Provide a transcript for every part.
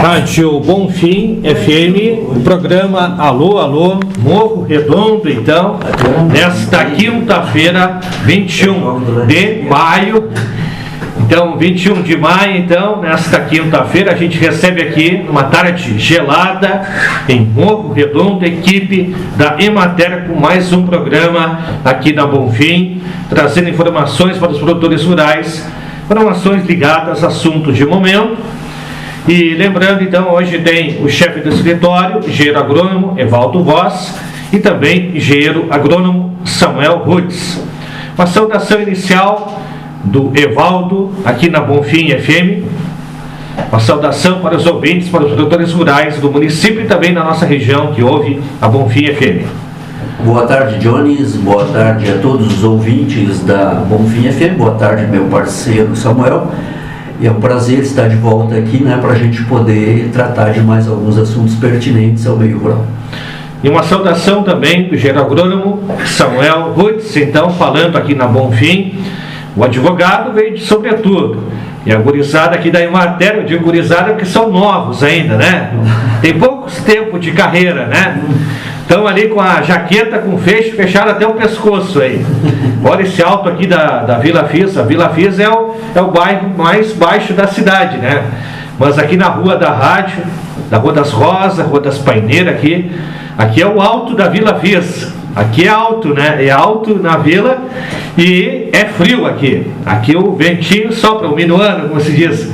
Rádio Bonfim FM, programa Alô, Alô, Morro Redondo, então, nesta quinta-feira, 21 de maio. Então, 21 de maio, então, nesta quinta-feira, a gente recebe aqui, uma tarde gelada, em Morro Redondo, equipe da Emater, com mais um programa aqui na Bonfim, trazendo informações para os produtores rurais, informações ligadas a assuntos de momento. E lembrando, então, hoje tem o chefe do escritório, engenheiro agrônomo Evaldo Voss, e também engenheiro agrônomo Samuel Rutz. Uma saudação inicial do Evaldo aqui na Bonfim FM, uma saudação para os ouvintes, para os produtores rurais do município e também da nossa região que ouve a Bonfim FM. Boa tarde, Jones, boa tarde a todos os ouvintes da Bonfim FM, boa tarde, meu parceiro Samuel. E é um prazer estar de volta aqui, né, para a gente poder tratar de mais alguns assuntos pertinentes ao meio rural. E uma saudação também do engenheiro agrônomo Samuel Rutz, então, falando aqui na Bonfim. O advogado veio de sobretudo. E a gurizada aqui da Emater, eu digo gurizada porque são novos ainda, né? Tem poucos tempos de carreira, né? Estão ali com a jaqueta com fecho fechado até o pescoço aí. Olha esse alto aqui da Vila Fiz. A Vila Fiz é o bairro mais baixo da cidade, né? Mas aqui na Rua da Rádio, da Rua das Rosas, Rua das Paineiras, aqui é o alto da Vila Fiz. Aqui é alto, né? É alto na vila e é frio aqui. Aqui o ventinho sopra, o minuano, como se diz.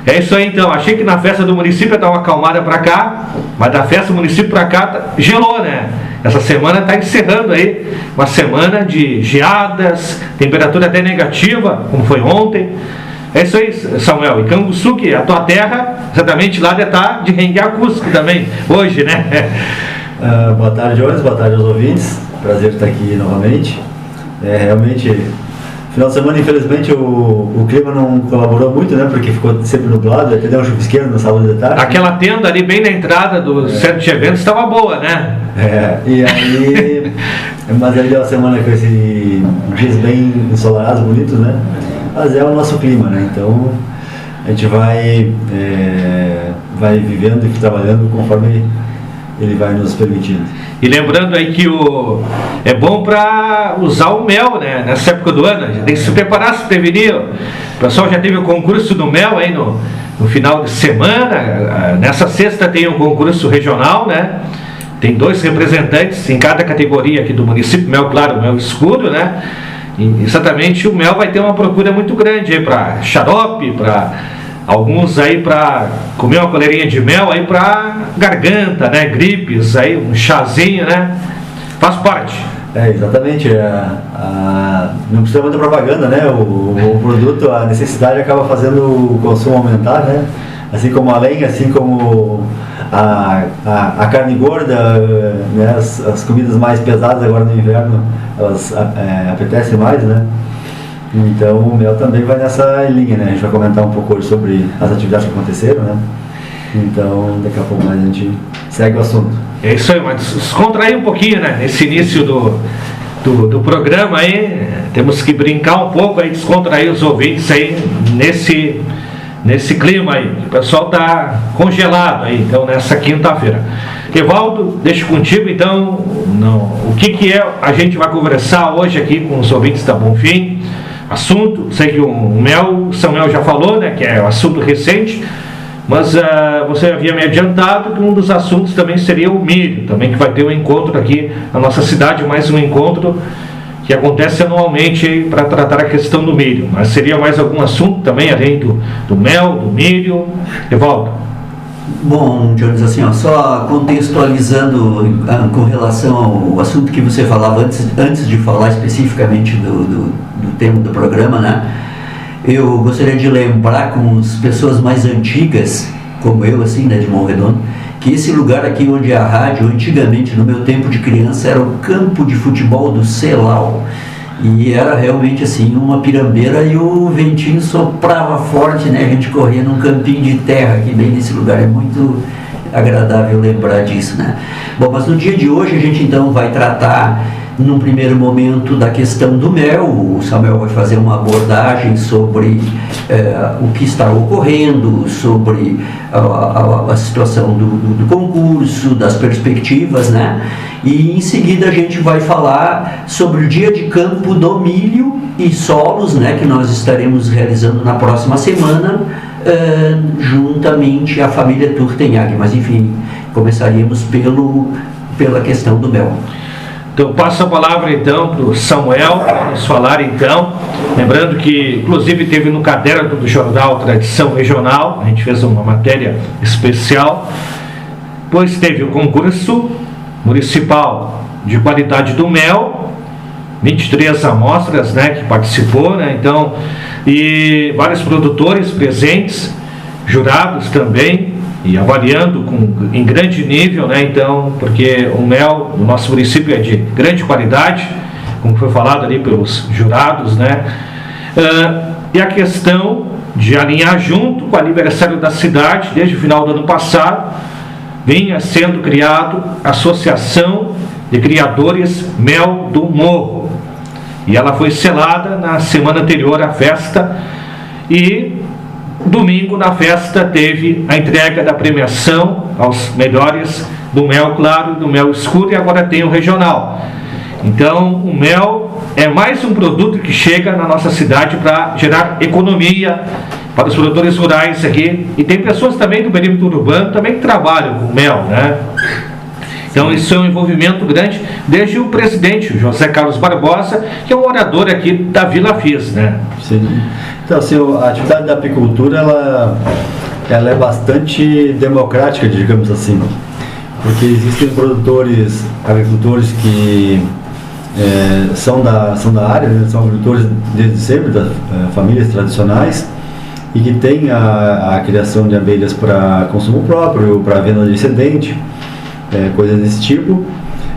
É isso aí, então. Achei que na festa do município ia dar uma acalmada para cá, mas da festa do município para cá gelou, né? Essa semana está encerrando aí uma semana de geadas, temperatura até negativa, como foi ontem. É isso aí, Samuel. E Canguçu, que a tua terra, exatamente lá deve estar de rengue acústico também, hoje, né? Boa tarde, Jones, boa tarde aos ouvintes. Prazer estar aqui novamente. Realmente, final de semana, infelizmente, o clima não colaborou muito, né? Porque ficou sempre nublado, até deu um chuvisqueiro no sábado de tarde. Aquela tenda ali bem na entrada do centro de eventos estava boa, né? E aí, mas aí deu uma semana com esses dias bem ensolarados, bonitos, né? Mas é o nosso clima, né? Então, a gente vai vivendo e trabalhando conforme ele vai nos permitindo. E lembrando aí que é bom para usar o mel, né? Nessa época do ano, já tem que se preparar, se prevenir. O pessoal já teve o concurso do mel aí no final de semana. Nessa sexta tem um concurso regional, né? Tem 2 representantes em cada categoria aqui do município, mel claro, mel escuro, né? E exatamente o mel vai ter uma procura muito grande aí para xarope, para alguns aí para comer uma colherinha de mel aí para garganta, né? Gripes, aí um chazinho, né? Faz parte. Exatamente. Não precisa muita propaganda, né? O produto, a necessidade acaba fazendo o consumo aumentar, né? Assim como a lenha, assim como a carne gorda, né? As comidas mais pesadas agora no inverno, elas apetecem mais, né? Então o mel também vai nessa linha, né? A gente vai comentar um pouco hoje sobre as atividades que aconteceram, né? Então daqui a pouco mais a gente segue o assunto. É isso aí, mas descontrair um pouquinho, né? Nesse início do programa aí, temos que brincar um pouco aí, descontrair os ouvintes aí nesse clima aí. O pessoal tá congelado aí, então nessa quinta-feira. Evaldo, deixo contigo então o que a gente vai conversar hoje aqui com os ouvintes da Bonfim. Assunto, sei que o Samuel já falou, né, que é um assunto recente, mas você havia me adiantado que um dos assuntos também seria o milho, também que vai ter um encontro aqui na nossa cidade, mais um encontro que acontece anualmente para tratar a questão do milho. Mas seria mais algum assunto também, além do mel, do milho? Evaldo. Bom, Jones, assim, só contextualizando com relação ao assunto que você falava antes de falar especificamente do tema do programa, né? Eu gostaria de lembrar com as pessoas mais antigas, como eu, assim, né, de Morro Redondo, que esse lugar aqui onde é a rádio, antigamente, no meu tempo de criança, era o campo de futebol do Celau. E era realmente assim, uma pirambeira e o ventinho soprava forte, né? A gente corria num campinho de terra aqui bem nesse lugar, é muito agradável lembrar disso, né? Bom, mas no dia de hoje a gente então vai tratar num primeiro momento, da questão do mel. O Samuel vai fazer uma abordagem sobre o que está ocorrendo, sobre a situação do concurso, das perspectivas, né? E em seguida a gente vai falar sobre o dia de campo do milho e solos, né, que nós estaremos realizando na próxima semana, juntamente à família Turtenhag. Mas enfim, começaríamos pela questão do mel. Então, passo a palavra então para o Samuel, para nos falar então, lembrando que inclusive teve no caderno do jornal Tradição Regional, a gente fez uma matéria especial, pois teve o concurso municipal de qualidade do mel, 23 amostras, né, que participou, né, então, e vários produtores presentes, jurados também, e avaliando em grande nível, né, então, porque o mel do nosso município é de grande qualidade, como foi falado ali pelos jurados, né, e a questão de alinhar junto com o aniversário da cidade, desde o final do ano passado, vinha sendo criado a Associação de Criadores Mel do Morro, e ela foi selada na semana anterior à festa, e domingo na festa teve a entrega da premiação aos melhores do mel claro e do mel escuro, e agora tem o regional. Então o mel é mais um produto que chega na nossa cidade para gerar economia para os produtores rurais aqui, e tem pessoas também do perímetro urbano também que trabalham com mel, né? Então isso é um envolvimento grande, desde o presidente, o José Carlos Barbosa, que é um orador aqui da Vila Fis, né? Sim. Então, assim, a atividade da apicultura, ela é bastante democrática, digamos assim, porque existem produtores, agricultores que são da área, né? São agricultores desde sempre, das famílias tradicionais, e que têm a criação de abelhas para consumo próprio, para venda de excedente, coisas desse tipo,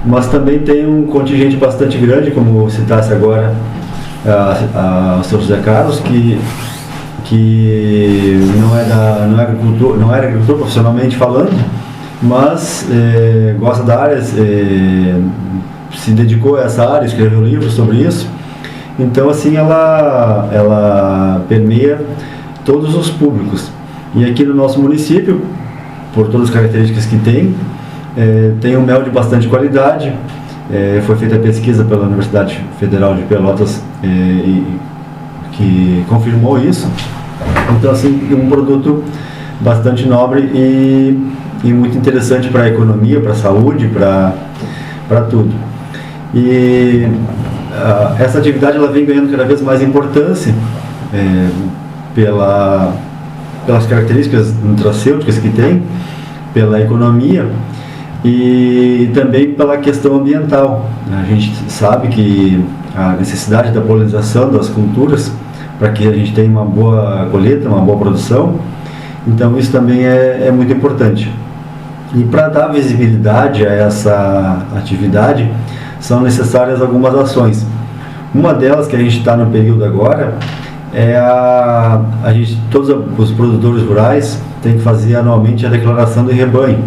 mas também tem um contingente bastante grande, como citasse agora o Sr. José Carlos, que não era agricultor profissionalmente falando, mas gosta da área, se dedicou a essa área, escreveu livros sobre isso. Então, assim, ela permeia todos os públicos. E aqui no nosso município, por todas as características que tem um mel de bastante qualidade. Foi feita a pesquisa pela Universidade Federal de Pelotas, que confirmou isso. Então, assim, um produto bastante nobre e muito interessante para a economia, para a saúde, para tudo. E essa atividade ela vem ganhando cada vez mais importância pelas características nutracêuticas que tem, pela economia, e também pela questão ambiental. A gente sabe que a necessidade da polinização das culturas para que a gente tenha uma boa colheita, uma boa produção, então isso também é muito importante. E para dar visibilidade a essa atividade são necessárias algumas ações. Uma delas, que a gente está no período agora, todos os produtores rurais têm que fazer anualmente a declaração do rebanho.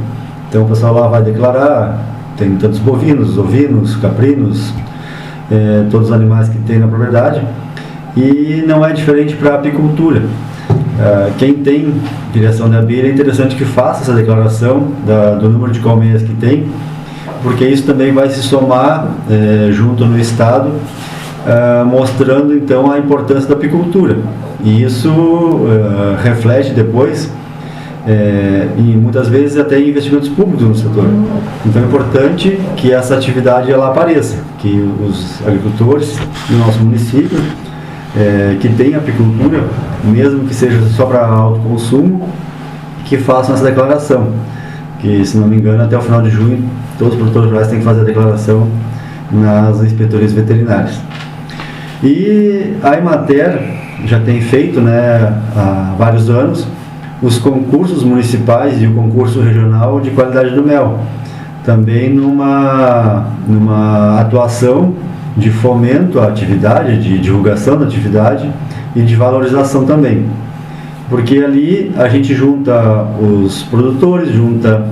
Então o pessoal lá vai declarar, tem tantos bovinos, ovinos, caprinos, todos os animais que tem na propriedade, e não é diferente para a apicultura. Quem tem criação de abelha é interessante que faça essa declaração do número de colmeias que tem, porque isso também vai se somar junto no estado, mostrando então a importância da apicultura, e isso reflete depois e muitas vezes até em investimentos públicos no setor. Então é importante que essa atividade ela apareça, que os agricultores do nosso município que tem apicultura, mesmo que seja só para autoconsumo, que façam essa declaração, que, se não me engano, até o final de junho todos os produtores rurais têm que fazer a declaração nas inspetorias veterinárias. E a Emater já tem feito, né, há vários anos, os concursos municipais e o concurso regional de qualidade do mel, também numa atuação de fomento à atividade, de divulgação da atividade e de valorização também, porque ali a gente junta os produtores, junta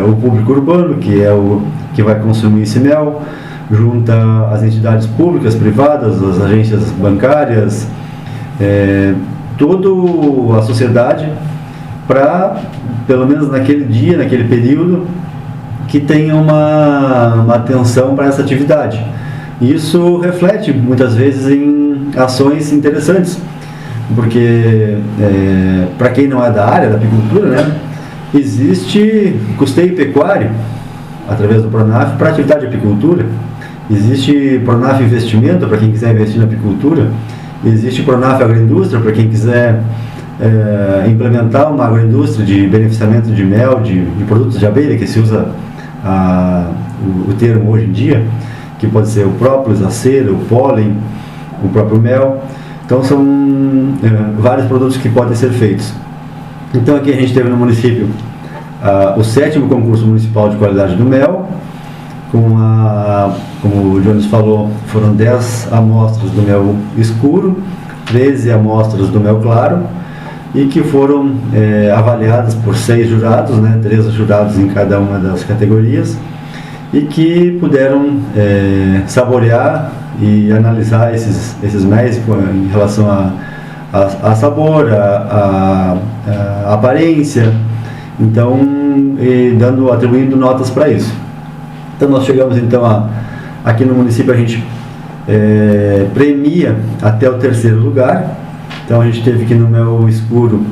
o público urbano, que é o que vai consumir esse mel, junta as entidades públicas, privadas, as agências bancárias, toda a sociedade, para, pelo menos naquele dia, naquele período, que tenha uma atenção para essa atividade. Isso reflete muitas vezes em ações interessantes, porque para quem não é da área da apicultura, né, existe custeio pecuário através do Pronaf para atividade de apicultura, existe Pronaf Investimento para quem quiser investir na apicultura, existe Pronaf Agroindústria para quem quiser implementar uma agroindústria de beneficiamento de mel, de produtos de abelha, que se usa o termo hoje em dia, que pode ser o própolis, a cera, o pólen, o próprio mel. Então são vários produtos que podem ser feitos. Então aqui a gente teve no município o 7º concurso municipal de qualidade do mel, como o Jones falou, foram 10 amostras do mel escuro, 13 amostras do mel claro, e que foram avaliadas por 6 jurados, né, 13 jurados em cada uma das categorias, e que puderam saborear e analisar esses méis em relação a sabor, a aparência, então atribuindo notas para isso. Então nós chegamos então aqui no município, a gente premia até o 3º lugar. Então a gente teve aqui no mel escuro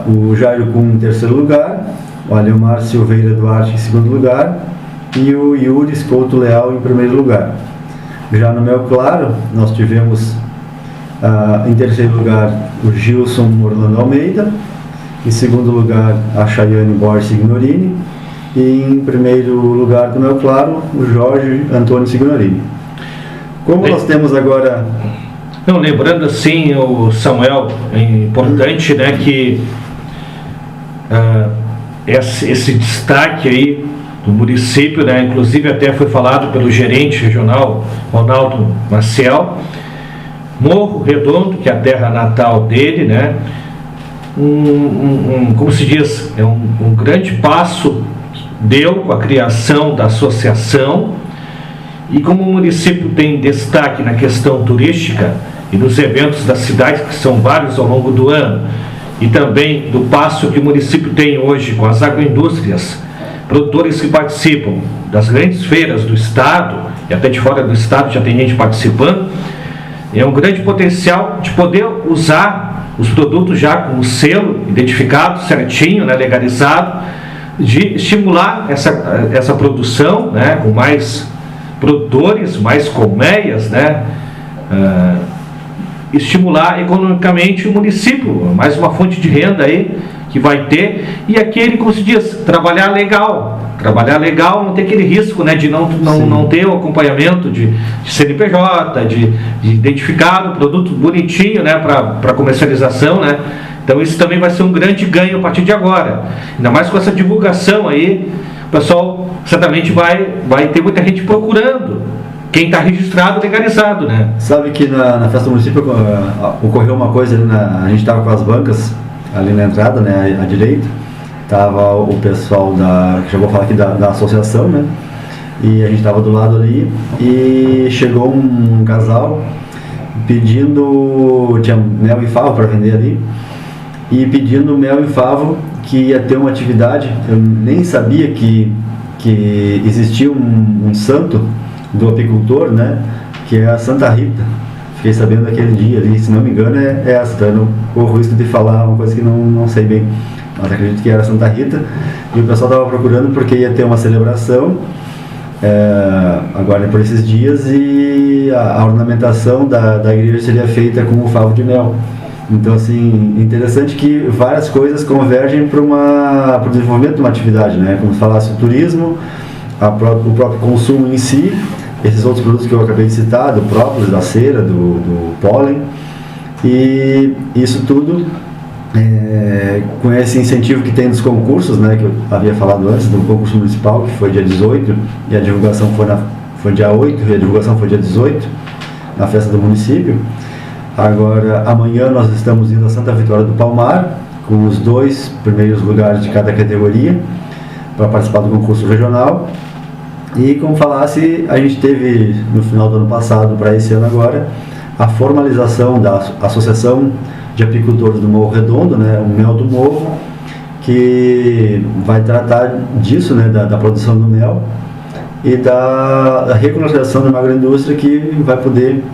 o Jairo Kuhn em 3º lugar, o Aleomar Silveira Duarte em 2º lugar e o Yuri Couto Leal em 1º lugar. Já no mel claro nós tivemos em 3º lugar o Gilson Orlando Almeida, em 2º lugar a Chayane Borges Signorini e em 1º lugar do mel claro o Jorge Antônio Signorini. Como nós temos agora... Não, lembrando assim, o Samuel, é importante, né, que esse destaque aí do município, né, inclusive até foi falado pelo gerente regional, Ronaldo Maciel, Morro Redondo, que é a terra natal dele, né, como se diz, é um grande passo que deu com a criação da associação, e como o município tem destaque na questão turística e nos eventos da cidade, que são vários ao longo do ano, e também do passo que o município tem hoje com as agroindústrias, produtores que participam das grandes feiras do estado, e até de fora do estado já tem gente participando, é um grande potencial de poder usar os produtos já com o selo identificado certinho, né, legalizado, de estimular essa produção, né, com mais produtores, mais colmeias, né, estimular economicamente o município, mais uma fonte de renda aí que vai ter, e aquele, como se diz, trabalhar legal, não ter aquele risco, né, de não ter o acompanhamento de CNPJ, de identificar o produto bonitinho, né, para comercialização, né. Então isso também vai ser um grande ganho a partir de agora, ainda mais com essa divulgação aí, o pessoal certamente vai ter muita gente procurando quem está registrado, legalizado, né? Sabe que na festa do município ocorreu uma coisa ali, a gente estava com as bancas ali na entrada, né, à direita, estava o pessoal que já vou falar aqui da associação, né, e a gente estava do lado ali, e chegou um casal pedindo, tinha mel e favo para vender ali, e pedindo mel e favo, que ia ter uma atividade. Eu nem sabia que existia um santo do apicultor, né, que é a Santa Rita. Fiquei sabendo daquele dia ali, se não me engano é essa, então eu não corro o risco de falar uma coisa que não sei bem, mas acredito que era Santa Rita, e o pessoal estava procurando porque ia ter uma celebração agora por esses dias, e a ornamentação da igreja seria feita com o favo de mel. Então, assim, interessante que várias coisas convergem para o desenvolvimento de uma atividade, né? Como se falasse o turismo, o próprio consumo em si, esses outros produtos que eu acabei de citar, do própolis, da cera, do pólen, e isso tudo com esse incentivo que tem dos concursos, né? Que eu havia falado antes, do concurso municipal, que foi dia 18, e a divulgação foi dia 8, e a divulgação foi dia 18, na festa do município. Agora, amanhã nós estamos indo a Santa Vitória do Palmar, com os 2 primeiros lugares de cada categoria, para participar do concurso regional. E como falasse, a gente teve no final do ano passado para esse ano agora a formalização da Associação de Apicultores do Morro Redondo, né, o Mel do Morro, que vai tratar disso, né, da produção do mel e da recomercialização da agroindústria, que vai poder,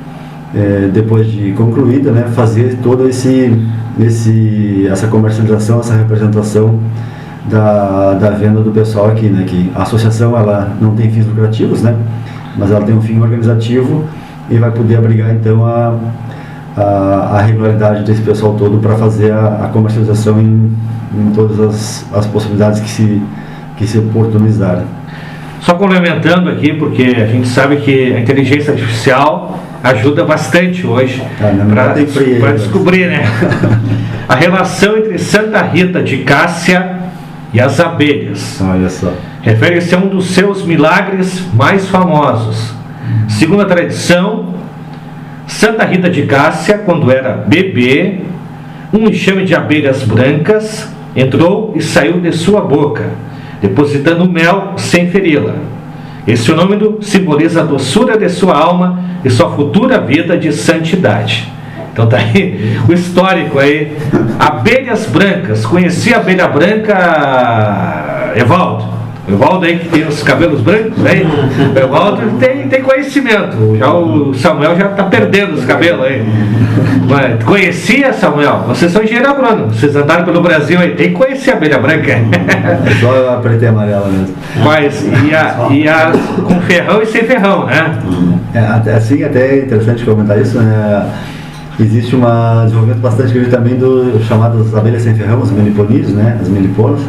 depois de concluída, né, fazer toda essa comercialização, essa representação da venda do pessoal aqui, né, que a associação ela não tem fins lucrativos, né, mas ela tem um fim organizativo e vai poder abrigar então a regularidade desse pessoal todo para fazer a comercialização em todas as possibilidades que se oportunizarem. Só complementando aqui, porque a gente sabe que a inteligência artificial ajuda bastante hoje para descobrir, né, a relação entre Santa Rita de Cássia e as abelhas. Olha só. Refere-se a um dos seus milagres mais famosos. Segundo a tradição, Santa Rita de Cássia, quando era bebê, um enxame de abelhas brancas entrou e saiu de sua boca, depositando mel sem feri-la. Esse fenômeno simboliza a doçura de sua alma e sua futura vida de santidade. Então tá aí o histórico aí. Abelhas brancas. Conheci a abelha branca, Evaldo? Evaldo aí que tem os cabelos brancos, aí. O Evaldo tem conhecimento. Já o Samuel já está perdendo os cabelos aí. Mas, conhecia, Samuel? Vocês são engenheiro agrônomo, vocês andaram pelo Brasil aí, tem que conhecer a abelha branca. É só a preta e amarela mesmo. Mas, com ferrão e sem ferrão, né? Assim, até é interessante comentar isso, né? Existe um desenvolvimento bastante grande também do chamadas abelhas sem ferrão, os meliponídeos, né? As meliponas,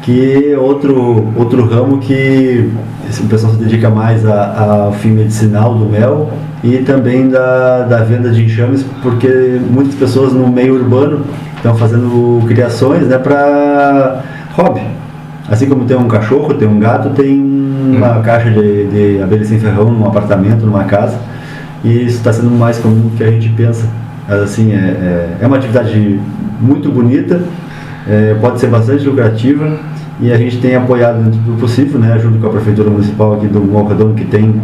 que é outro ramo que o pessoal se dedica mais ao fim medicinal do mel e também da venda de enxames, porque muitas pessoas no meio urbano estão fazendo criações, né, para hobby. Assim como tem um cachorro, tem um gato, tem uma caixa de abelhas sem ferrão num apartamento, numa casa, e isso está sendo mais comum do que a gente pensa. Mas, assim, é uma atividade muito bonita, pode ser bastante lucrativa, e a gente tem apoiado dentro do possível, né, junto com a Prefeitura Municipal aqui do Morro Redondo, que tem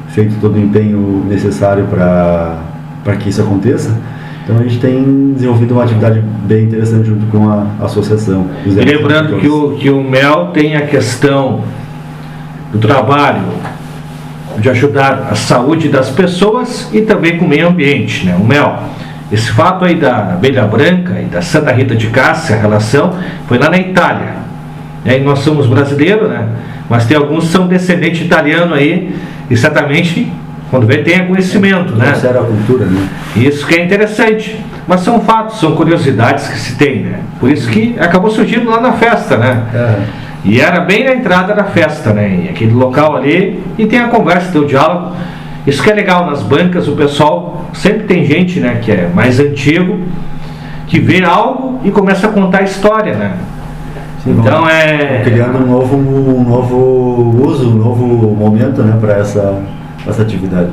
feito todo o empenho necessário para que isso aconteça. Então a gente tem desenvolvido uma atividade bem interessante junto com a associação. E lembrando que o mel tem a questão do trabalho, de ajudar a saúde das pessoas e também com o meio ambiente, né? O mel. Esse fato aí da abelha branca e da Santa Rita de Cássia, a relação, foi lá na Itália. E nós somos brasileiros, né? Mas tem alguns que são descendentes italianos aí, e certamente, quando vem, tem conhecimento, né? Era a cultura, né? Isso que é interessante. Mas são fatos, são curiosidades que se tem, né? Por isso que acabou surgindo lá na festa, né? E era bem na entrada da festa, né? E aquele local ali, e tem a conversa, tem o diálogo. Isso que é legal, nas bancas o pessoal, sempre tem gente, né, que é mais antigo, que vê algo e começa a contar a história, né? Sim, então criando um novo uso, um novo momento, né, para essa atividade.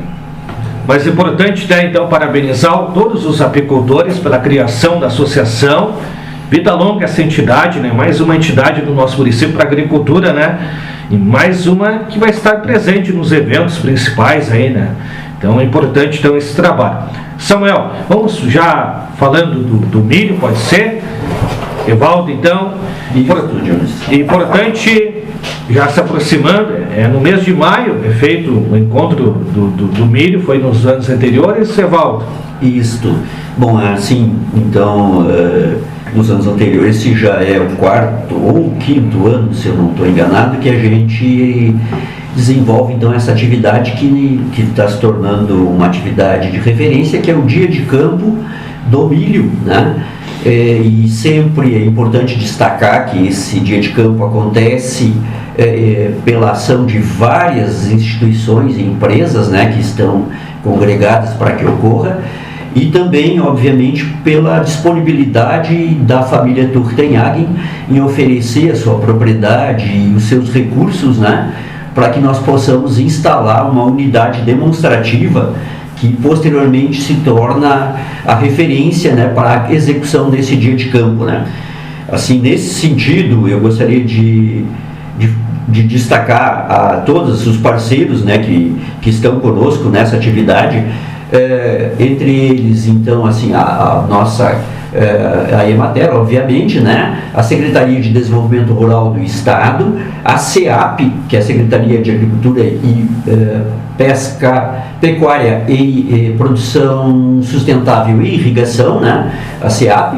Mas é importante, né, então, parabenizar todos os apicultores pela criação da associação. Vida longa essa entidade, né? Mais uma entidade do nosso município para a agricultura, né? E mais uma que vai estar presente nos eventos principais aí, né? Então é importante então esse trabalho. Samuel, vamos já falando do milho, pode ser? Evaldo, então, importante, já se aproximando, no mês de maio é feito o encontro do milho, foi nos anos anteriores, Evaldo? Isto. Bom, assim, então, nos anos anteriores, esse já é o quarto ou o quinto ano, se eu não estou enganado, que a gente desenvolve então essa atividade que está se tornando uma atividade de referência, que é o Dia de Campo do Milho, né? E sempre é importante destacar que esse Dia de Campo acontece pela ação de várias instituições e empresas, né, que estão congregadas para que ocorra, e também, obviamente, pela disponibilidade da família Turtenhagen em oferecer a sua propriedade e os seus recursos, né, para que nós possamos instalar uma unidade demonstrativa que posteriormente se torna a referência, né, para a execução desse dia de campo, né. Assim, nesse sentido, eu gostaria de de destacar a todos os parceiros, né, que estão conosco nessa atividade, entre eles, então, assim, a nossa, a Emater, obviamente, né, a Secretaria de Desenvolvimento Rural do Estado, a SEAP, que é a Secretaria de Agricultura e Pesca, Pecuária e Produção Sustentável e Irrigação, né, a SEAP,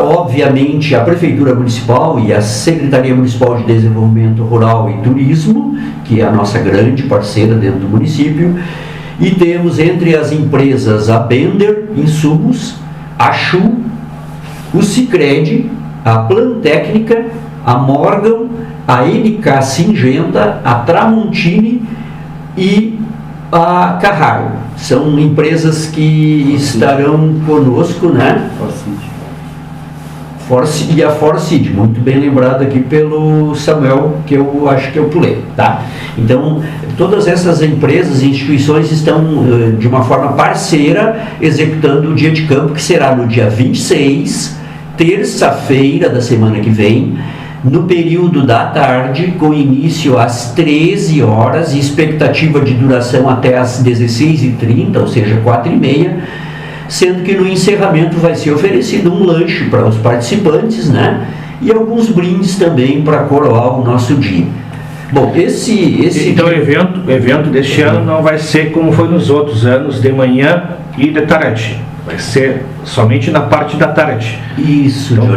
obviamente a Prefeitura Municipal e a Secretaria Municipal de Desenvolvimento Rural e Turismo, que é a nossa grande parceira dentro do município, e temos entre as empresas a Bender Insumos, a Chu, o Sicredi, a Plantécnica, a Morgan, a NK Singenta, a Tramontini e a Carraro. São empresas que estarão conosco, né? E a Forcid, muito bem lembrado aqui pelo Samuel, que eu acho que eu pulei, tá? Então, todas essas empresas e instituições estão, de uma forma parceira, executando o dia de campo, que será no dia 26, terça-feira da semana que vem, no período da tarde, com início às 13 horas e expectativa de duração até às 16h30, ou seja, 4h30, sendo que no encerramento vai ser oferecido um lanche para os participantes, né? E alguns brindes também para coroar o nosso dia. Bom, então o evento deste ano não vai ser como foi nos outros anos, de manhã e de tarde. Vai ser somente na parte da tarde. Isso, então,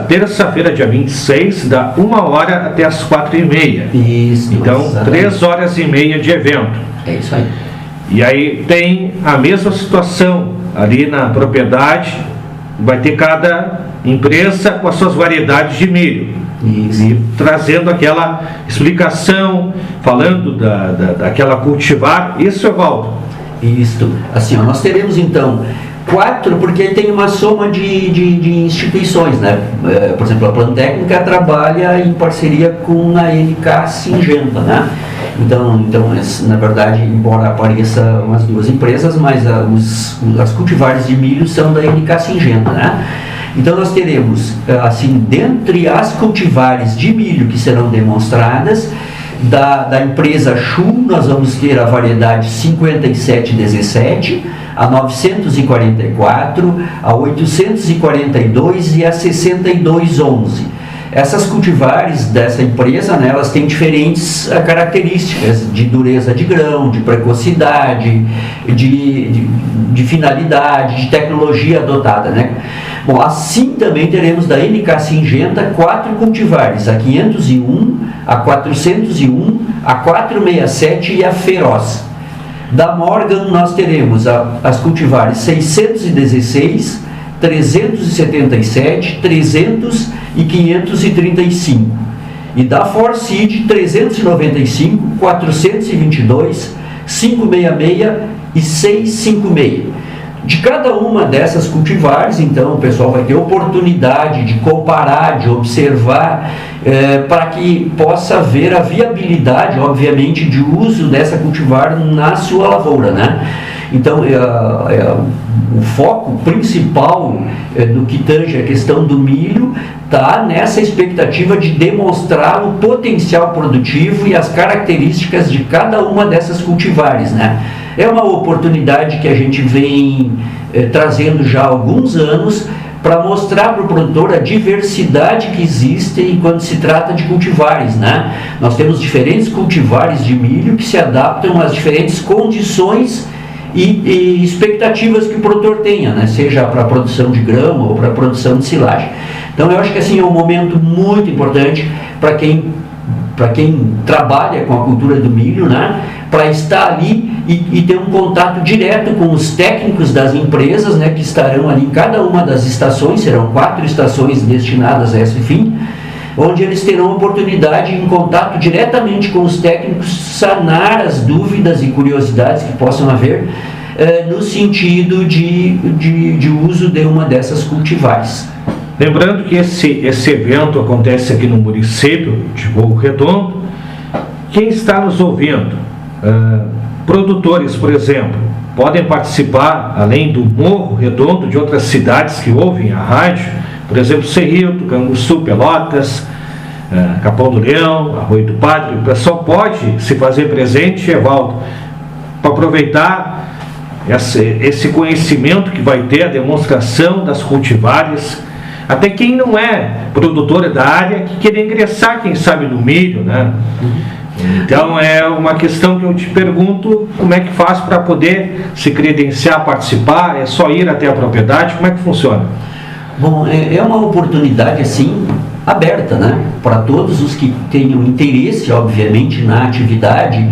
terça-feira, dia 26, da 1h até as 4h30. Isso. Então, exatamente. 3h30 de evento. É isso aí. E aí tem a mesma situação ali na propriedade, vai ter cada empresa com as suas variedades de milho. Isso. E trazendo aquela explicação, falando daquela cultivar. Isso, Evaldo? Isso. Assim, ó, nós teremos então 4, porque tem uma soma de instituições, né? Por exemplo, a Plantécnica trabalha em parceria com a NK Singenta, né? Então, na verdade, embora apareçam as duas empresas, mas as cultivares de milho são da NK Singenta, né? Então nós teremos, assim, dentre as cultivares de milho que serão demonstradas, da empresa Chu, nós vamos ter a variedade 5717, a 944, a 842 e a 6211. Essas cultivares dessa empresa, né, elas têm diferentes características de dureza de grão, de precocidade, de finalidade, de tecnologia adotada, né? Bom, assim também teremos da NK Singenta 4 cultivares, a 501, a 401, a 467 e a Feroz. Da Morgan nós teremos as cultivares 616, 377, 300 e 535. E da Forcid 395, 422, 566 e 656. De cada uma dessas cultivares, então, o pessoal vai ter oportunidade de comparar, de observar, para que possa ver a viabilidade, obviamente, de uso dessa cultivar na sua lavoura, né? Então, o foco principal do que tange a questão do milho está nessa expectativa de demonstrar o potencial produtivo e as características de cada uma dessas cultivares, né? É uma oportunidade que a gente vem trazendo já há alguns anos para mostrar para o produtor a diversidade que existe quando se trata de cultivares, né? Nós temos diferentes cultivares de milho que se adaptam às diferentes condições e expectativas que o produtor tenha, né? Seja para a produção de grão ou para a produção de silagem. Então eu acho que assim é um momento muito importante para quem trabalha com a cultura do milho, né? Para estar ali e ter um contato direto com os técnicos das empresas, né? Que estarão ali em cada uma das estações, serão 4 estações destinadas a esse fim, onde eles terão a oportunidade, em contato diretamente com os técnicos, sanar as dúvidas e curiosidades que possam haver no sentido de uso de uma dessas cultivares. Lembrando que esse evento acontece aqui no município de Morro Redondo. Quem está nos ouvindo, produtores, por exemplo, podem participar, além do Morro Redondo, de outras cidades que ouvem a rádio, por exemplo, Cerrito, Canguçu, Pelotas, Capão do Leão, Arroio do Padre. O pessoal pode se fazer presente, Evaldo, para aproveitar esse conhecimento que vai ter, a demonstração das cultivares, até quem não é produtora da área, que quer ingressar, quem sabe, no milho, né? Então é uma questão que eu te pergunto, como é que faz para poder se credenciar, participar? É só ir até a propriedade? Como é que funciona? Bom, é uma oportunidade assim aberta, né, para todos os que tenham interesse, obviamente, na atividade.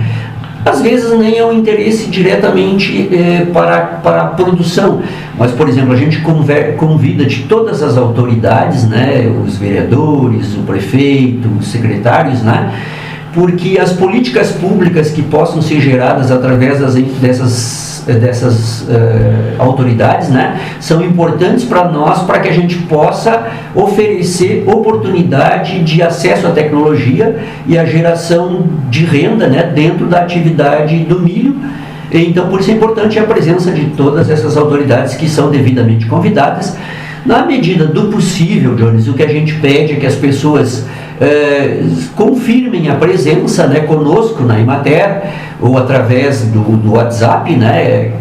Às vezes nem é um interesse diretamente para a produção, mas, por exemplo, a gente convida de todas as autoridades, né, os vereadores, o prefeito, os secretários, né, porque as políticas públicas que possam ser geradas através dessas autoridades, né, são importantes para nós, para que a gente possa oferecer oportunidade de acesso à tecnologia e a geração de renda, né, dentro da atividade do milho. Então, por isso é importante a presença de todas essas autoridades que são devidamente convidadas. Na medida do possível, Jones, o que a gente pede é que as pessoas confirmem a presença, né, conosco na Emater, ou através do WhatsApp, né,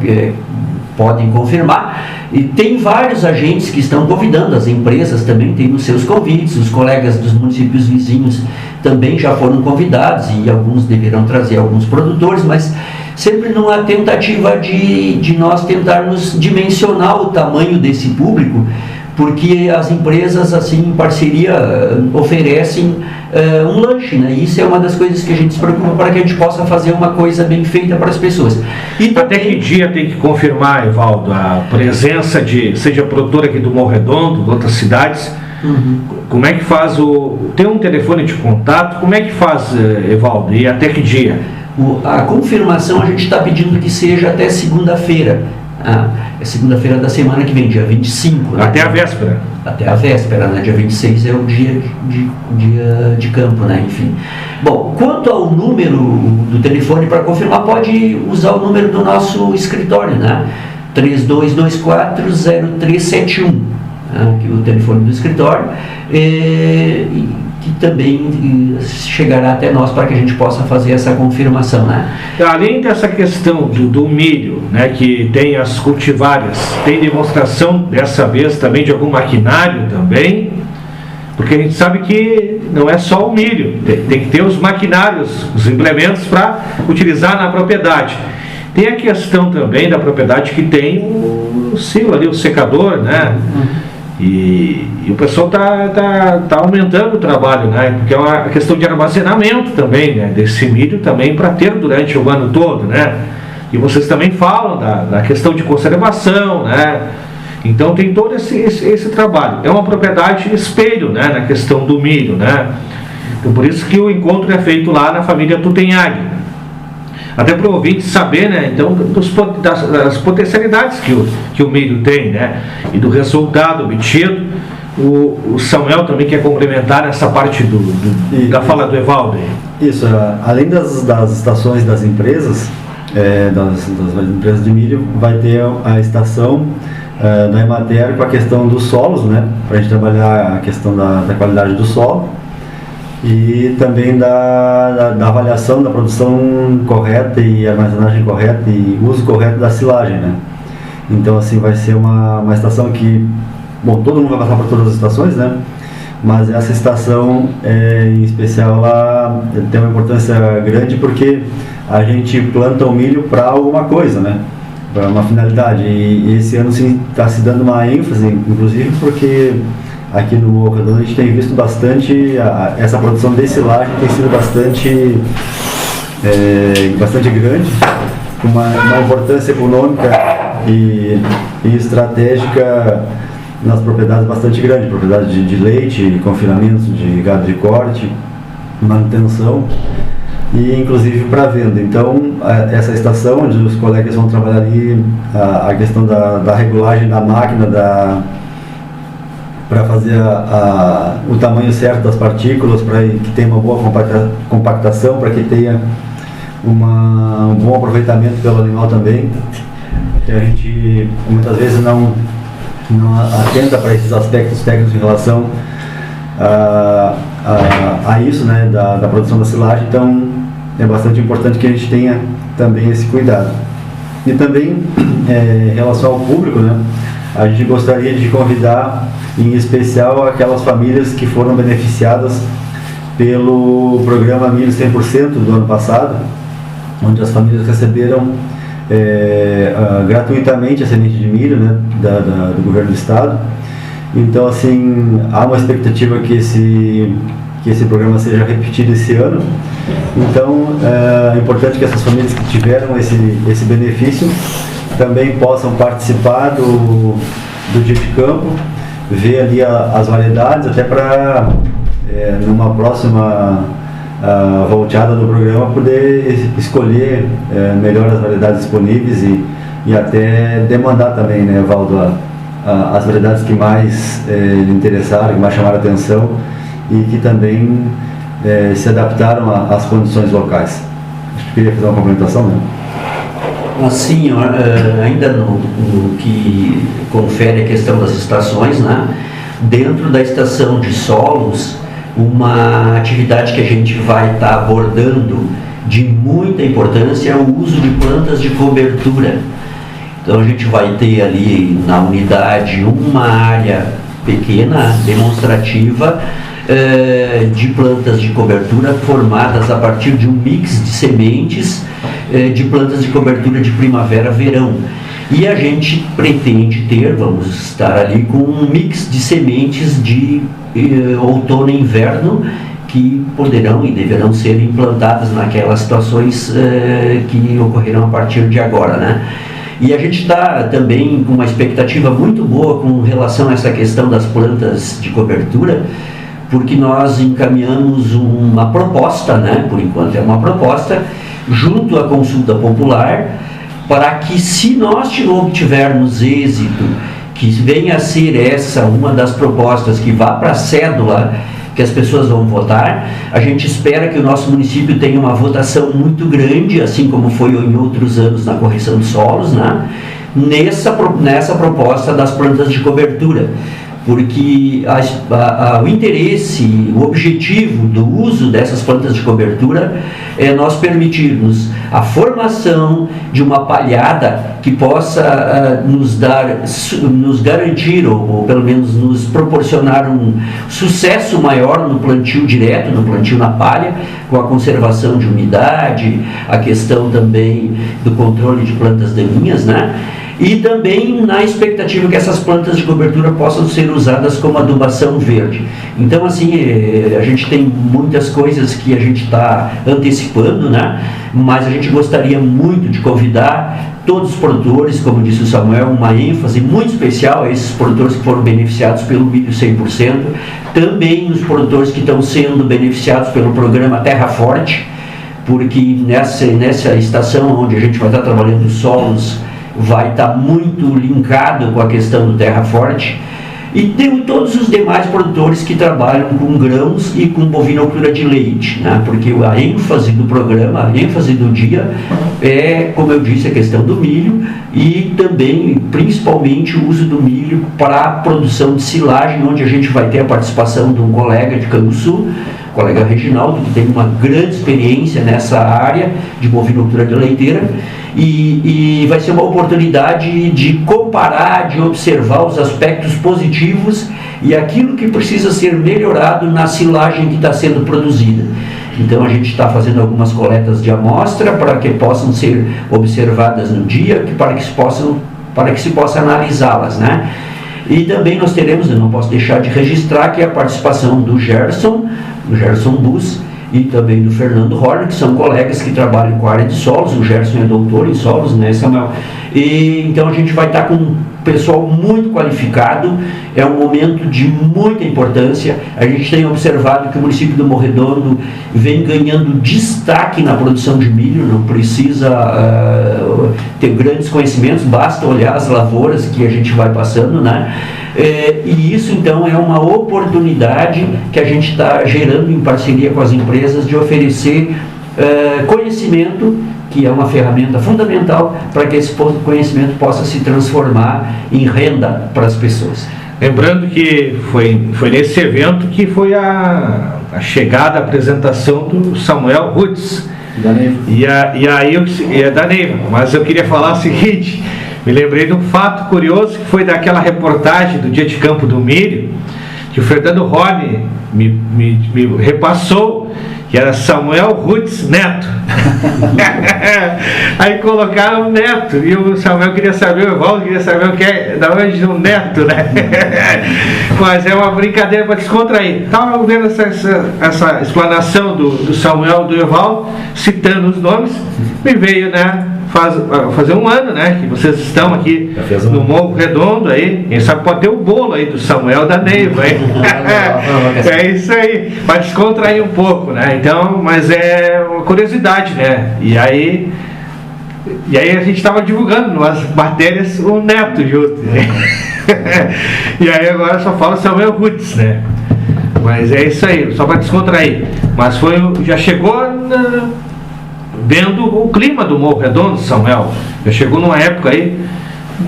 podem confirmar. E tem vários agentes que estão convidando, as empresas também têm os seus convites, os colegas dos municípios vizinhos também já foram convidados, e alguns deverão trazer alguns produtores, mas sempre numa tentativa de nós tentarmos dimensionar o tamanho desse público, porque as empresas, assim, em parceria, oferecem um lanche, né? E isso é uma das coisas que a gente se preocupa, para que a gente possa fazer uma coisa bem feita para as pessoas. E também... Até que dia tem que confirmar, Evaldo, a presença seja produtora aqui do Morro Redondo, de outras cidades? Uhum. Como é que faz tem um telefone de contato? Como é que faz, Evaldo? E até que dia? A confirmação a gente está pedindo que seja até segunda-feira. É segunda-feira da semana que vem, dia 25. Né? Até a véspera. Até a véspera, né? Dia 26 é o dia de campo, né? Enfim. Bom, quanto ao número do telefone para confirmar, pode usar o número do nosso escritório, né? 3224-0371, né? Que é o telefone do escritório, que também chegará até nós para que a gente possa fazer essa confirmação, né? Além dessa questão do milho, né, que tem as cultivares, tem demonstração dessa vez também de algum maquinário também, porque a gente sabe que não é só o milho, tem que ter os maquinários, os implementos para utilizar na propriedade. Tem a questão também da propriedade que tem o silo ali, o secador, né? E o pessoal tá aumentando o trabalho, né? Porque é uma questão de armazenamento também, né? Desse milho também, para ter durante o ano todo, né? E vocês também falam da questão de conservação, né? Então tem todo esse trabalho. É uma propriedade espelho, né? Na questão do milho, né? Então, por isso que o encontro é feito lá na família Tutenhag. Até para o ouvinte saber, né, então, das potencialidades que o milho tem, né, e do resultado obtido. O Samuel também quer complementar essa parte da fala do Evaldo. Isso, além das estações das empresas, das empresas de milho, vai ter a estação da Emater com a questão dos solos, né, para a gente trabalhar a questão da qualidade do solo. E também da avaliação da produção correta e armazenagem correta e uso correto da silagem, né? Então, assim, vai ser uma estação que, bom, todo mundo vai passar por todas as estações, né? Mas essa estação, em especial, ela tem uma importância grande, porque a gente planta o milho para alguma coisa, né? Para uma finalidade. E esse ano, sim, está se dando uma ênfase, inclusive porque aqui no Morro Redondo a gente tem visto bastante, essa produção de silagem tem sido bastante grande, com uma importância econômica e estratégica nas propriedades bastante grande, propriedades de leite, confinamento de gado de corte, manutenção e inclusive para venda. Então, essa estação onde os colegas vão trabalhar ali a questão da regulagem da máquina, para fazer o tamanho certo das partículas, para que tenha uma boa compactação, para que tenha um bom aproveitamento pelo animal também. A gente muitas vezes não atenta para esses aspectos técnicos em relação a isso, né, da produção da silagem. Então é bastante importante que a gente tenha também esse cuidado. E também em relação ao público, né, a gente gostaria de convidar em especial aquelas famílias que foram beneficiadas pelo programa Milho 100% do ano passado, onde as famílias receberam gratuitamente a semente de milho, né, do governo do estado. Então, assim, há uma expectativa que esse programa seja repetido esse ano. Então, é importante que essas famílias que tiveram esse benefício também possam participar do dia de campo, ver ali as variedades, até para numa próxima volteada do programa poder escolher melhor as variedades disponíveis e até demandar também, né, Valdo, as variedades que mais lhe interessaram, que mais chamaram a atenção e que também se adaptaram às condições locais. Acho que queria fazer uma complementação, né? Assim, ainda no que confere a questão das estações, né? Dentro da estação de solos, uma atividade que a gente vai estar abordando de muita importância é o uso de plantas de cobertura. Então a gente vai ter ali na unidade uma área pequena, demonstrativa, de plantas de cobertura formadas a partir de um mix de sementes de plantas de cobertura de primavera-verão. E a gente pretende vamos estar ali com um mix de sementes de outono e inverno que poderão e deverão ser implantadas naquelas situações que ocorrerão a partir de agora, né? E a gente está também com uma expectativa muito boa com relação a essa questão das plantas de cobertura, porque nós encaminhamos uma proposta, né? Por enquanto é uma proposta, junto à consulta popular, para que, se nós obtivermos êxito, que venha a ser essa uma das propostas que vá para a cédula, que as pessoas vão votar, a gente espera que o nosso município tenha uma votação muito grande, assim como foi em outros anos na correção de solos, né? Nessa proposta das plantas de cobertura. Porque o interesse, o objetivo do uso dessas plantas de cobertura é nós permitirmos a formação de uma palhada que possa nos garantir, ou pelo menos nos proporcionar um sucesso maior no plantio direto, no plantio na palha, com a conservação de umidade, a questão também do controle de plantas daninhas, né? E também na expectativa que essas plantas de cobertura possam ser usadas como adubação verde. Então, assim, a gente tem muitas coisas que a gente está antecipando, né? Mas a gente gostaria muito de convidar todos os produtores, como disse o Samuel, uma ênfase muito especial a esses produtores que foram beneficiados pelo milho 100%, também os produtores que estão sendo beneficiados pelo programa Terra Forte, porque nessa estação onde a gente vai estar trabalhando os solos, vai estar muito linkado com a questão do Terra Forte, e tem todos os demais produtores que trabalham com grãos e com bovinocultura de leite, né? Porque a ênfase do programa, a ênfase do dia é, como eu disse, a questão do milho e também, principalmente, o uso do milho para a produção de silagem, onde a gente vai ter a participação de um colega de Canguçu, colega Reginaldo, que tem uma grande experiência nessa área de bovinocultura de leiteira, e vai ser uma oportunidade de comparar, de observar os aspectos positivos e aquilo que precisa ser melhorado na silagem que está sendo produzida. Então a gente está fazendo algumas coletas de amostra para que possam ser observadas no dia, para que se possa analisá-las, né? E também nós teremos, eu não posso deixar de registrar, que é a participação do Gerson Bus, e também do Fernando Horner, que são colegas que trabalham com a área de solos. O Gerson é doutor em solos, né, Samuel? E então a gente vai estar com um pessoal muito qualificado. É um momento de muita importância. A gente tem observado que o município do Morredondo vem ganhando destaque na produção de milho, não precisa ter grandes conhecimentos, basta olhar as lavouras que a gente vai passando, né? E isso então é uma oportunidade que a gente está gerando em parceria com as empresas de oferecer conhecimento, que é uma ferramenta fundamental para que esse conhecimento possa se transformar em renda para as pessoas. Lembrando que foi nesse evento que foi a chegada, a apresentação do Samuel Rutz. Da Neiva. E aí é da Neiva, mas eu queria falar o seguinte, me lembrei de um fato curioso que foi daquela reportagem do Dia de Campo do Milho, que o Fernando Rony me repassou, que era Samuel Rutz Neto. Aí colocaram o Neto, e o Samuel queria saber, o Evaldo queria saber o que é, da onde o Neto, né? Mas é uma brincadeira para descontrair. Estava vendo essa explanação do Samuel, do Evaldo, citando os nomes, me veio, né? Fazer um ano, né? Que vocês estão aqui no Morro Redondo aí. Quem sabe pode ter o bolo aí do Samuel da Neiva, hein? É isso aí, para descontrair um pouco, né? Então, mas é uma curiosidade, né? E aí a gente estava divulgando nas matérias o Neto junto, né? E aí agora só fala Samuel Rutz, né? Mas é isso aí, só para descontrair. Mas já chegou vendo o clima do Morro Redondo, Samuel. Já chegou numa época aí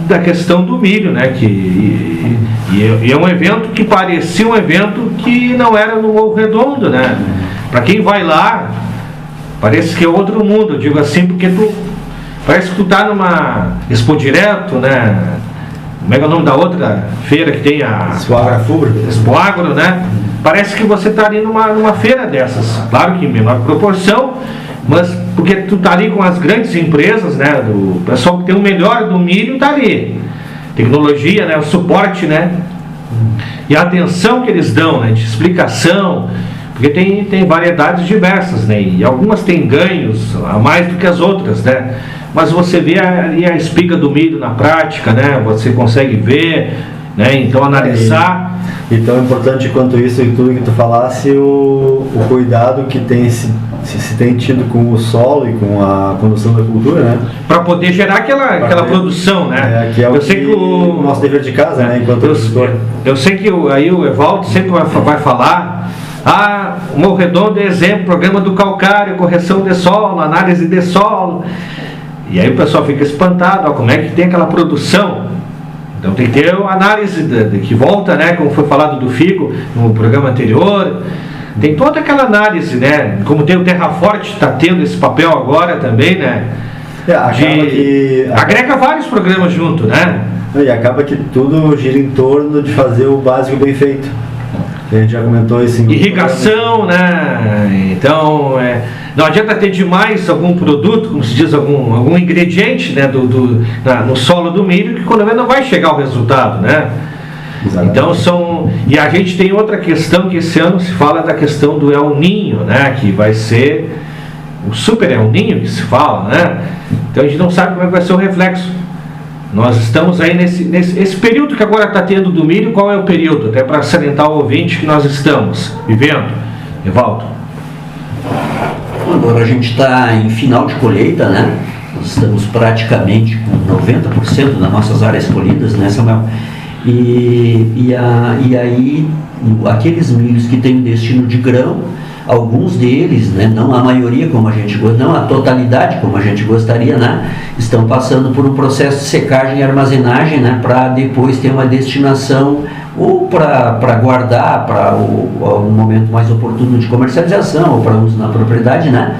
da questão do milho, né? E é um evento que parecia um evento que não era no Morro Redondo, né? Para quem vai lá, parece que é outro mundo, eu digo assim, porque parece que tu tá numa Expo Direto, né? Como é que é o nome da outra feira que tem a Expo Agro, né? Parece que você tá ali numa feira dessas, claro que em menor proporção, mas porque tu tá ali com as grandes empresas, né? Do pessoal que tem o melhor do milho tá ali. Tecnologia, né? O suporte, né? E a atenção que eles dão, né? De explicação, porque tem variedades diversas, né? E algumas têm ganhos a mais do que as outras, né? Mas você vê a espiga do milho na prática, né? Você consegue ver, né? Então analisar. E tão importante quanto isso e tudo que tu falasse, o cuidado que se tem tido com o solo e com a condução da cultura, né? Para poder gerar aquela produção, né? Que é eu sei que o nosso dever de casa, né? Enquanto eu sei que aí o Evaldo sempre vai falar. O Morro Redondo é exemplo, programa do calcário, correção de solo, análise de solo. E aí o pessoal fica espantado, como é que tem aquela produção? Então tem que ter a análise que volta, né? Como foi falado do FIGO no programa anterior. Tem toda aquela análise, né? Como tem o Terra Forte, está tendo esse papel agora também, né? Agrega vários programas junto, né? E acaba que tudo gira em torno de fazer o básico bem feito. A gente já comentou isso em irrigação, né? Então, não adianta ter demais algum produto, como se diz, algum ingrediente, né, no solo do milho, que quando não vai chegar ao resultado, né? Exatamente. Então e a gente tem outra questão que esse ano se fala da questão do El Niño, né? Que vai ser o super El Niño que se fala, né? Então a gente não sabe como é que vai ser o reflexo. Nós estamos aí nesse período que agora está tendo do milho. Qual é o período? Até para salientar o ouvinte que nós estamos vivendo. Evaldo. Agora a gente está em final de colheita, né? Nós estamos praticamente com 90% das nossas áreas colhidas, né, Samuel? E aí, aqueles milhos que têm destino de grão, alguns deles, né, não a maioria como a gente gostaria, não a totalidade como a gente gostaria, né, estão passando por um processo de secagem e armazenagem, né, para depois ter uma destinação ou para guardar para um momento mais oportuno de comercialização ou para uso na propriedade, né.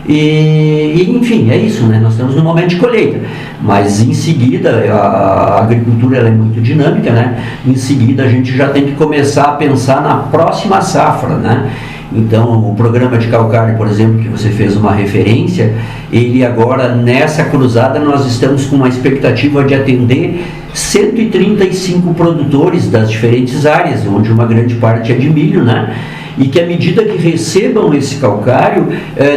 E enfim, é isso, né? Nós estamos no momento de colheita, mas em seguida a agricultura ela é muito dinâmica, né? Em seguida a gente já tem que começar a pensar na próxima safra, né? Então o programa de calcário, por exemplo, que você fez uma referência, ele agora nessa cruzada nós estamos com uma expectativa de atender 135 produtores das diferentes áreas, onde uma grande parte é de milho, né? E que à medida que recebam esse calcário,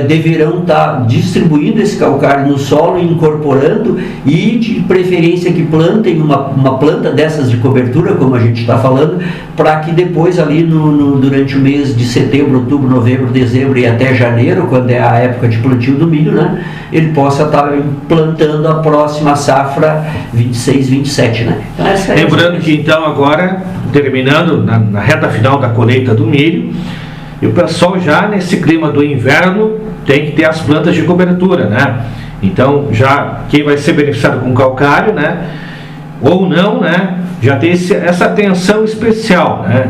deverão estar distribuindo esse calcário no solo, incorporando e de preferência que plantem uma planta dessas de cobertura, como a gente está falando, para que depois ali durante o mês de setembro, outubro, novembro, dezembro e até janeiro, quando é a época de plantio do milho, né, ele possa estar plantando a próxima safra 26, 27, né? Então, lembrando que então agora, terminando na reta final da colheita do milho, e o pessoal já nesse clima do inverno tem que ter as plantas de cobertura, né? Então já quem vai ser beneficiado com calcário, né? Ou não, né? já tem essa atenção especial, né?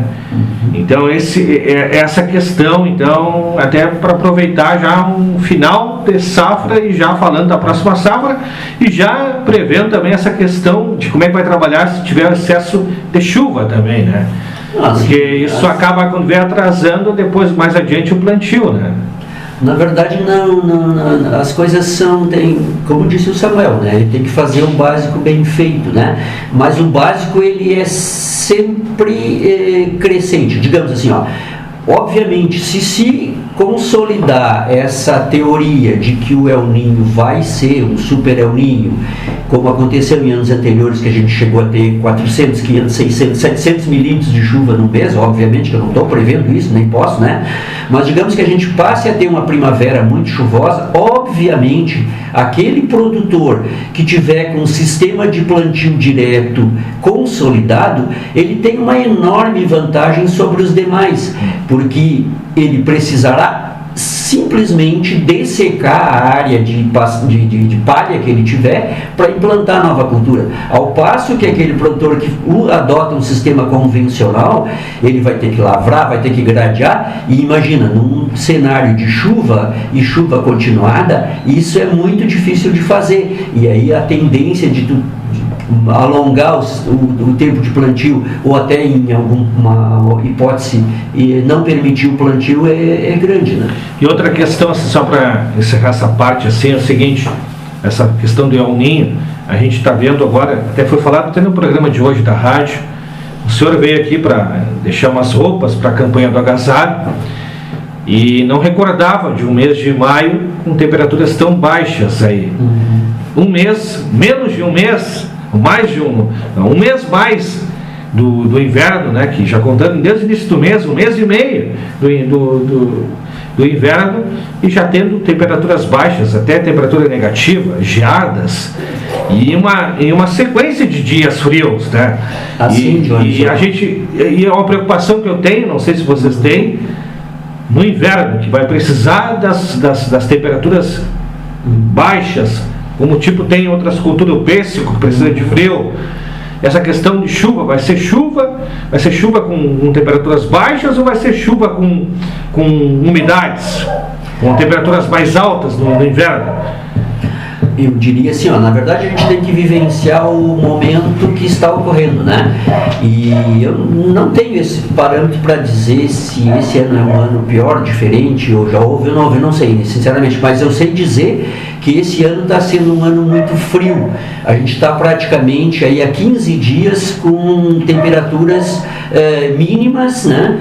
Então essa questão, então, até para aproveitar já um final de safra e já falando da próxima safra e já prevendo também essa questão de como é que vai trabalhar se tiver excesso de chuva também, né? Porque isso acaba, quando vem atrasando, depois mais adiante o plantio, né? Na verdade, as coisas como disse o Samuel, né? Ele tem que fazer o básico bem feito, né? Mas o básico, ele é sempre crescente, digamos assim, ó. Obviamente, se consolidar essa teoria de que o El Niño vai ser um super El Niño, como aconteceu em anos anteriores, que a gente chegou a ter 400, 500, 600, 700 milímetros de chuva no mês, obviamente que eu não estou prevendo isso, nem posso, né? Mas digamos que a gente passe a ter uma primavera muito chuvosa, obviamente, aquele produtor que tiver com um sistema de plantio direto consolidado, ele tem uma enorme vantagem sobre os demais, porque ele precisará simplesmente dessecar a área de palha que ele tiver para implantar nova cultura. Ao passo que aquele produtor que adota um sistema convencional, ele vai ter que lavrar, vai ter que gradear, e imagina, num cenário de chuva e chuva continuada, isso é muito difícil de fazer, e aí a tendência de alongar o tempo de plantio, ou até em alguma hipótese não permitir o plantio, é grande, né? E outra questão, assim, só para encerrar essa parte, assim, é o seguinte, essa questão do El Niño, a gente está vendo agora, até foi falado até no programa de hoje da rádio, o senhor veio aqui para deixar umas roupas para a campanha do agasalho, e não recordava de um mês de maio com temperaturas tão baixas aí. Um mês, menos de um mês, mais de um mês mais do inverno, né, que já contando desde o início do mês, um mês e meio do inverno, e já tendo temperaturas baixas, até temperatura negativa, geadas, e uma sequência de dias frios, né? Assim, e é uma preocupação que eu tenho, não sei se vocês têm, no inverno, que vai precisar das temperaturas baixas, como tipo tem em outras culturas, o pêssego, que precisa de frio. Essa questão de chuva, vai ser chuva com temperaturas baixas, ou vai ser chuva com umidades, com temperaturas mais altas no inverno? Eu diria assim, ó, na verdade a gente tem que vivenciar o momento que está ocorrendo, né? E eu não tenho esse parâmetro para dizer se esse ano é um ano pior, diferente, ou já houve ou não houve, eu não sei, sinceramente, mas eu sei dizer que esse ano está sendo um ano muito frio. A gente está praticamente aí há 15 dias com temperaturas mínimas, né,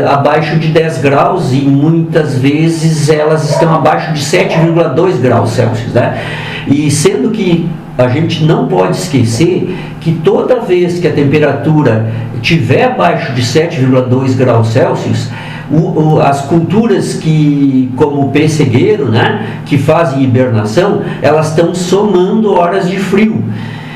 abaixo de 10 graus, e muitas vezes elas estão abaixo de 7,2 graus Celsius, né? E sendo que a gente não pode esquecer que toda vez que a temperatura estiver abaixo de 7,2 graus Celsius, as culturas como o pessegueiro, né, que fazem hibernação, elas estão somando horas de frio.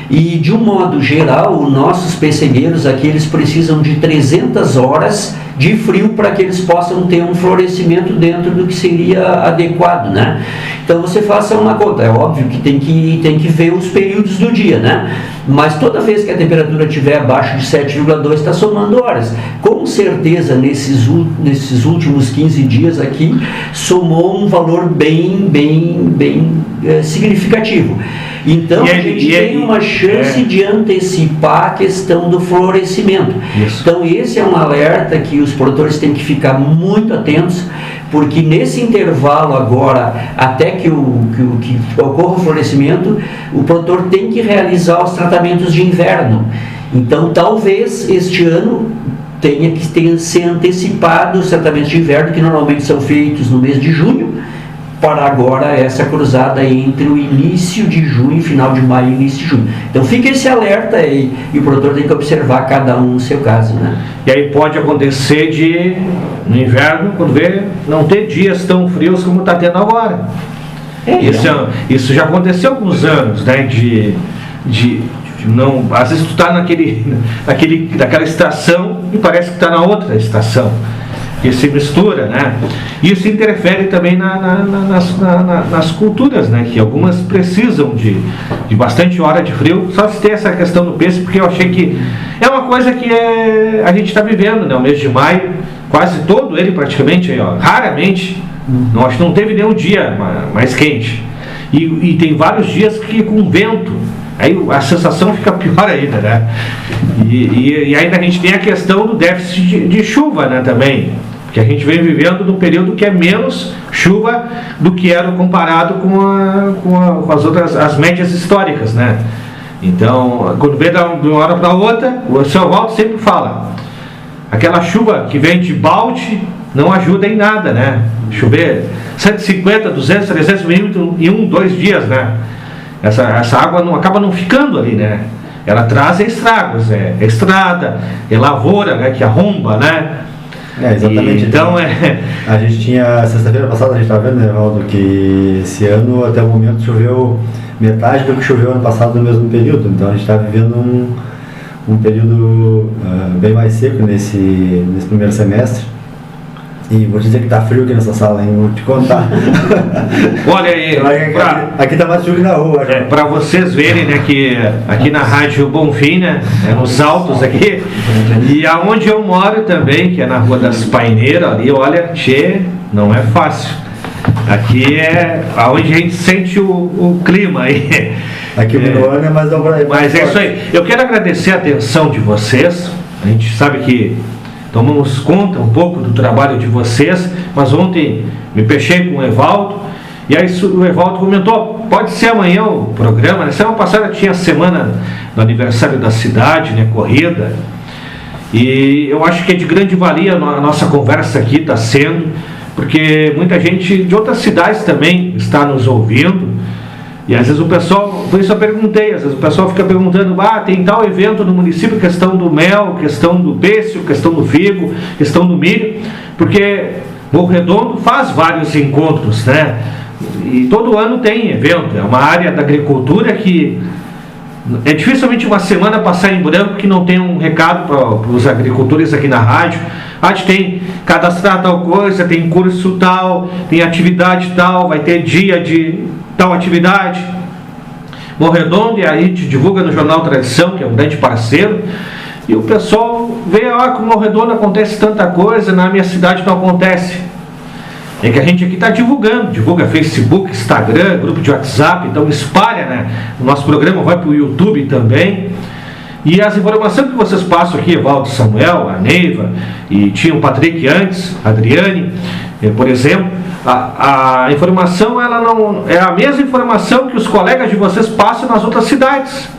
E de um modo geral, os nossos pessegueiros aqui, eles precisam de 300 horas de frio para que eles possam ter um florescimento dentro do que seria adequado, né? Então você faça uma conta, é óbvio que tem que ver os períodos do dia, né? Mas toda vez que a temperatura estiver abaixo de 7,2 está somando horas. Com certeza nesses últimos 15 dias aqui somou um valor bem significativo. Então a gente tem uma chance de antecipar a questão do florescimento. Isso. Então esse é um alerta que os produtores têm que ficar muito atentos, porque nesse intervalo agora, até que ocorra o florescimento, o produtor tem que realizar os tratamentos de inverno. Então talvez este ano tenha que ser antecipado os tratamentos de inverno, que normalmente são feitos no mês de junho, para agora essa cruzada entre o início de junho, final de maio e início de junho. Então fica esse alerta aí, e o produtor tem que observar cada um no seu caso, né? E aí pode acontecer no inverno, quando vê, não ter dias tão frios como está tendo agora. Isso já aconteceu há alguns anos, né? Não, às vezes tu está naquela estação e parece que está na outra estação. que se mistura, né? Isso interfere também nas culturas, né? Que algumas precisam de bastante hora de frio. Só se tem essa questão do peixe, porque eu achei que é uma coisa que a gente está vivendo, né? O mês de maio, quase todo ele praticamente, raramente, não teve nenhum dia mais quente. E tem vários dias que com vento, aí a sensação fica pior ainda, né? E ainda a gente tem a questão do déficit de chuva, né, também, que a gente vem vivendo num período que é menos chuva do que era comparado com as outras, as médias históricas, né? Então, quando vem de uma hora para outra, o seu Walter sempre fala, aquela chuva que vem de balde não ajuda em nada, né? Chover 150, 200, 300 milímetros em 2 dias, né? Essa água acaba não ficando ali, né? Ela traz estragos, estrada, lavoura, né? Que arromba, né? Exatamente. Então a gente tinha, sexta-feira passada, a gente estava vendo, né, Valdo, que esse ano até o momento choveu metade do que choveu ano passado no mesmo período. Então a gente está vivendo um período bem mais seco nesse primeiro semestre. E vou te dizer que tá frio aqui nessa sala, hein? Vou te contar. Olha aí, aqui tá mais frio que na rua. Para vocês verem, né, que aqui na Rádio Bonfim, né, nos altos aqui, e aonde eu moro também, que é na Rua das Paineiras, ali, olha, não é fácil. Aqui é aonde a gente sente o clima aí. Aqui o Minuano é mais da praia. Mas é isso aí. Eu quero agradecer a atenção de vocês. A gente sabe que tomamos conta um pouco do trabalho de vocês, mas ontem me fechei com o Evaldo, e aí o Evaldo comentou, pode ser amanhã o programa, né? Semana passada tinha a semana do aniversário da cidade, né? Corrida, e eu acho que é de grande valia a nossa conversa aqui, está sendo, porque muita gente de outras cidades também está nos ouvindo, e às vezes o pessoal, por isso eu perguntei, às vezes o pessoal fica perguntando, tem tal evento no município, questão do mel, questão do pêssego, questão do figo, questão do milho, porque Morro Redondo faz vários encontros, né? E todo ano tem evento, é uma área da agricultura que é dificilmente uma semana passar em branco que não tem um recado para os agricultores aqui na rádio. A gente tem cadastrar tal coisa, tem curso tal, tem atividade tal, vai ter dia de tal atividade. Morro Redondo, e aí a gente divulga no Jornal Tradição, que é um grande parceiro, e o pessoal vê, que no Morro Redondo acontece tanta coisa, na minha cidade não acontece. É que a gente aqui está divulgando, divulga Facebook, Instagram, grupo de WhatsApp, então espalha, né? O nosso programa vai para o YouTube também. E as informações que vocês passam aqui, Evaldo, Samuel, a Neiva, e tinha o Patrick antes, a Adriane, por exemplo, a informação, ela não é a mesma informação que os colegas de vocês passam nas outras cidades.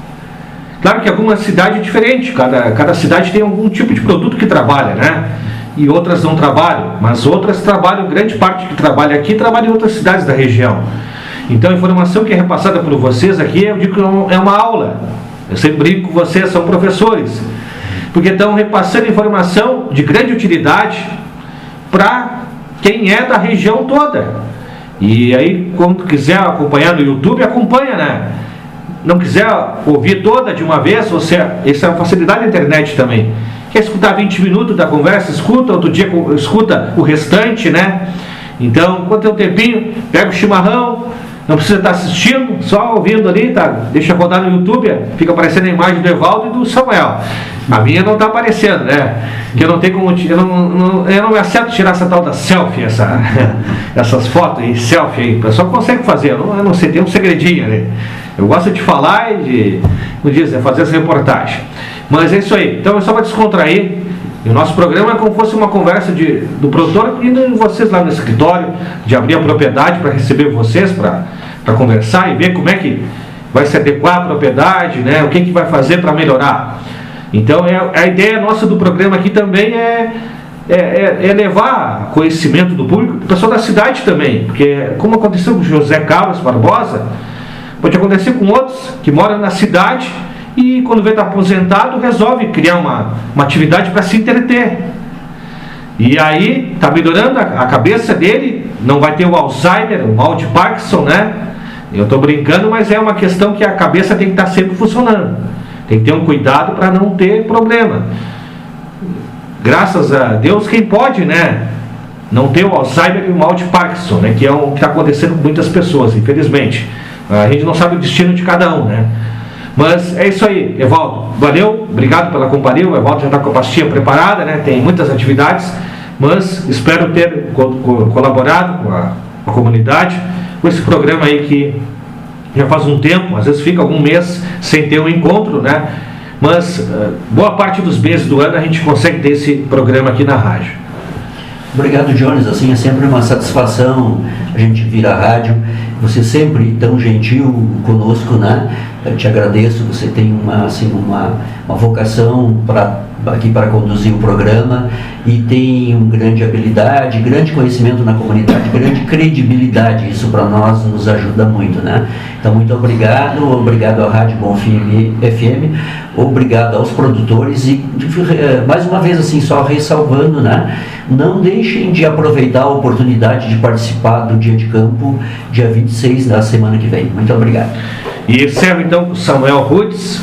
Claro que alguma cidade é diferente, cada cidade tem algum tipo de produto que trabalha, né? E outras não trabalham, mas outras trabalham, grande parte que trabalha aqui trabalha em outras cidades da região. Então a informação que é repassada por vocês aqui, eu digo que é uma aula. Eu sempre brinco com vocês, são professores, porque estão repassando informação de grande utilidade para quem é da região toda. E aí, quando quiser acompanhar no YouTube, acompanha, né? Não quiser ouvir toda de uma vez, essa é a facilidade da internet também. Quer escutar 20 minutos da conversa, escuta, outro dia escuta o restante, né? Então, quando tem um tempinho, pega o chimarrão, não precisa estar assistindo, só ouvindo ali, tá? Deixa rodar no YouTube, fica aparecendo a imagem do Evaldo e do Samuel. A minha não está aparecendo, né? Que eu não tenho como, eu não me acerto tirar essa tal da selfie, essas fotos aí, selfie aí. O pessoal consegue fazer, eu não sei, tem um segredinho ali. Eu gosto de falar e de fazer essa reportagem. Mas é isso aí, então é só para descontrair. E o nosso programa é como se fosse uma conversa do produtor indo em vocês lá no escritório, de abrir a propriedade para receber vocês, para conversar e ver como é que vai se adequar à propriedade, né? O que vai fazer para melhorar. Então a ideia nossa do programa aqui também é levar conhecimento do público, do pessoal da cidade também, porque como aconteceu com o José Carlos Barbosa, pode acontecer com outros que moram na cidade e quando vê estar aposentado resolve criar uma atividade para se entreter. E aí está melhorando a cabeça dele, não vai ter o Alzheimer, o mal de Parkinson, né? Eu estou brincando, mas é uma questão que a cabeça tem que estar sempre funcionando. Tem que ter um cuidado para não ter problema. Graças a Deus, quem pode, né? não ter o Alzheimer e o mal de Parkinson, né, que é o que está acontecendo com muitas pessoas, infelizmente. A gente não sabe o destino de cada um, né? Mas é isso aí, Evaldo. Valeu, obrigado pela companhia. O Evaldo já está com a pastinha preparada, né? Tem muitas atividades, mas espero ter colaborado com a comunidade, com esse programa aí que já faz um tempo, às vezes fica algum mês sem ter um encontro, né? Mas boa parte dos meses do ano a gente consegue ter esse programa aqui na rádio. Obrigado, Jones. Assim, é sempre uma satisfação a gente vir à rádio. Você sempre tão gentil conosco, né? Eu te agradeço. Você tem uma vocação aqui para conduzir o programa e tem uma grande habilidade, grande conhecimento na comunidade, grande credibilidade. Isso para nós nos ajuda muito, né? Então, muito obrigado à Rádio Bonfim FM, obrigado aos produtores e, mais uma vez, assim, só ressalvando, né? Não deixem de aproveitar a oportunidade de participar do Dia de Campo, dia 26 da semana que vem. Muito obrigado. E encerro então com Samuel Rutz,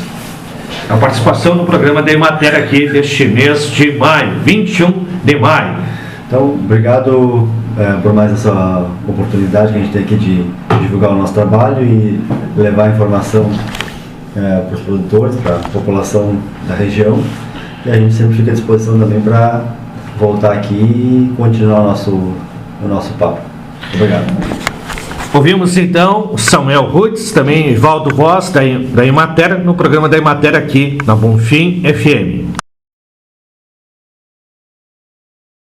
a participação no programa da Emater aqui deste mês de maio, 21 de maio. Então, obrigado por mais essa oportunidade que a gente tem aqui de divulgar o nosso trabalho e levar a informação para os produtores, para a população da região. E a gente sempre fica à disposição também para voltar aqui e continuar o nosso papo. Obrigado. Ouvimos então Samuel Rutz, também Evaldo Voz da Emater, no programa da Emater aqui na Bonfim FM.